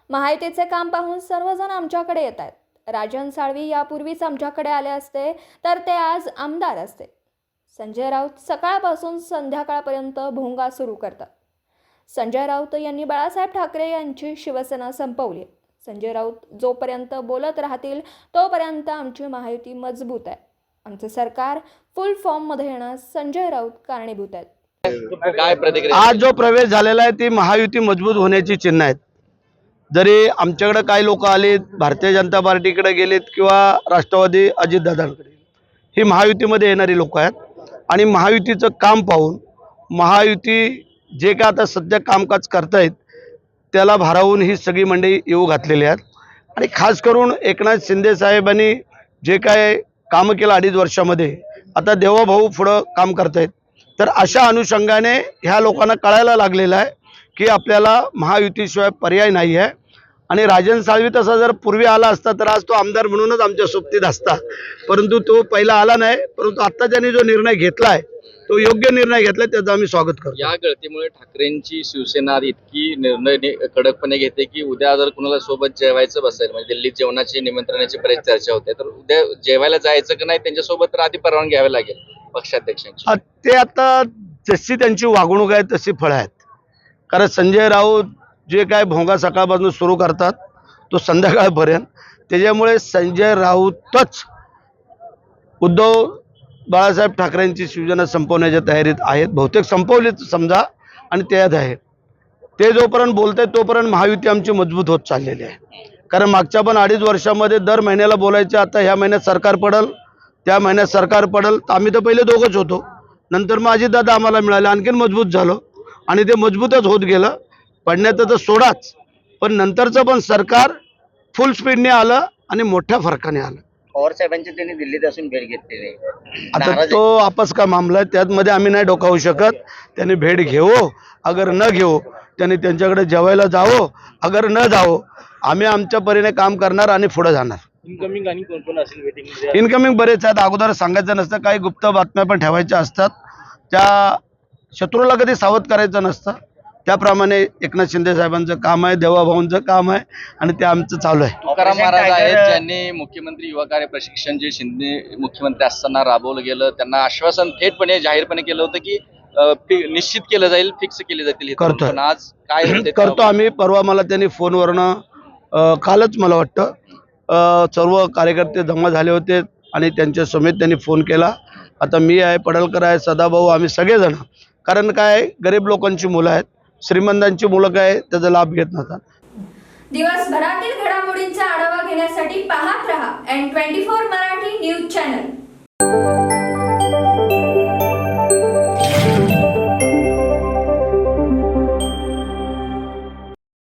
महायुतीचे काम पाहून सर्वजण आमच्याकडे येत आहेत. राजन साळवी यापूर्वीच आमच्याकडे आले असते तर ते आज आमदार असते. संजय राऊत सकाळपासून संध्याकाळपर्यंत भोंगा सुरू करतात. संजय राऊत यांनी बाळासाहेब ठाकरे यांची शिवसेना संपवली. संजय राऊत जोपर्यंत बोलत राहतील तोपर्यंत आमची महायुती मजबूत आहे. आमचे सरकार फुल फॉर्ममध्ये येण्यास संजय राऊत कारणीभूत आहेत. काय प्रतिक्रिया? आज जो प्रवेश झालेला आहे ती महायुती मजबूत होण्याची चिन्ह आहेत. जरी आमच्याकडे काही लोक आले, भारतीय जनता पार्टीकडे गेलेत किंवा राष्ट्रवादी अजितदादांकडे, ही महायुतीमध्ये येणारी लोक आहेत आणि महायुतीचं काम पाहून महायुती जे काय आता सध्या कामकाज करतायत त्याला भारावून ही सगळी मंडळी येऊ घातलेली आहेत. आणि खास करून एकनाथ शिंदे साहेबांनी जे काय काम केलं 2.5 वर्षामध्ये, आता देवाभाऊ पुढं काम करतायत. तर अशा अनुषंगाने ह्या लोकांना कळायला लागलेलं आहे की आपल्याला महायुतीशिवाय पर्याय नाही आहे. आणि राजन साळवी तसा जर पूर्वी आला असता तर आज तो आमदार म्हणूनच आमच्या सोबतीत असता, परंतु तो पहिला आला नाही. परंतु आता त्यांनी जो निर्णय घेतला आहे तो योग्य निर्णय घेतला, त्याचं आम्ही स्वागत करतो. या गळतीमुळे ठाकरेंची शिवसेना इतकी निर्णय कडकपणे घेते की उद्या जर कुणाला सोबत जेवायचं बसेल, म्हणजे दिल्लीत जेवणाची निमंत्रणाची बरेच चर्चा होते, तर उद्या जेवायला जायचं की नाही त्यांच्यासोबत तर आधी परवानगी घ्यावी लागेल पक्षाध्यक्षांची. ते आता जशी त्यांची वागणूक आहे तशी फळं आहेत. कारण संजय राऊत जे काय भोंगा सकाळपासून सुरू करतात तो संध्याकाळपर्यंत, त्याच्यामुळे संजय राऊतच उद्धव बाळासाहेब ठाकरेंची शिवसेना संपवण्याच्या तयारीत आहेत. बहुतेक संपवलीच समजा आणि त्यात आहे. ते जोपर्यंत बोलत आहेत तोपर्यंत महायुती आमची मजबूत होत चाललेली आहे. कारण मागच्या पण 2.5 वर्षामध्ये दर महिन्याला बोलायचे, आता ह्या महिन्यात सरकार पडल, त्या महिन्यात सरकार पडल. आम्ही तर पहिले दोघंच होतो, नंतर मग अजितदादा आम्हाला मिळाले, आणखीन मजबूत झालो आणि ते मजबूतच होत गेलं. पडण्याचं तर सोडाच, पण नंतरचं पण सरकार फुल स्पीडने आलं आणि मोठ्या फरकाने आलं. पवार साहेबांची त्यांनी दिल्लीत असून भेट घेतलेली आहे. आता तो आपस का मामला आहे, त्यामध्ये आम्ही नाही डोकावू शकत. त्यांनी भेट घेवो अगर न घेवो, त्यांनी त्यांच्याकडे जेवायला जावो अगर न जावो, आम्ही आमच्या परीने काम करणार आणि पुढे जाणार. इनकमिंग आणि कोण कोण असेल वेटिंग? इनकमिंग बरेच आहेत, अगोदर सांगायचं नसतं. काही गुप्त बातम्या पण ठेवायच्या असतात, त्या शत्रूला कधी सावध करायचं नसतं. त्याप्रमाणे एकनाथ शिंदे साहेबांचं काम आहे, देवाभाऊंचं काम आहे आणि ते आमचं चालू आहे. तुकाराम महाराज आहेत ज्यांनी मुख्यमंत्री युवा कार्य प्रशिक्षण जे शिंदे मुख्यमंत्री असताना राबवलं गेलं, त्यांना आश्वासन थेटपणे जाहीरपणे केलं होतं की निश्चित केलं जाईल, फिक्स केले जातील. करतोय. पण आज काय करतो आम्ही. परवा मला त्यांनी फोनवरनं, कालच मला वाटतं, सर्व कार्यकर्ते जमा झाले होते आणि त्यांच्या समेत त्यांनी फोन केला. आता मी आहे, पडळकर आहे, सदाभाऊ, आम्ही सगळेजण. कारण काय, गरीब लोकांची मुलं आहेत, श्रीमंतांची मुलं काय त्याचा लाभ घेत नसतात. दिवसभरातील घडामोडींचा आढावा घेण्यासाठी पाहत रहा N24 मराठी न्यूज चॅनल.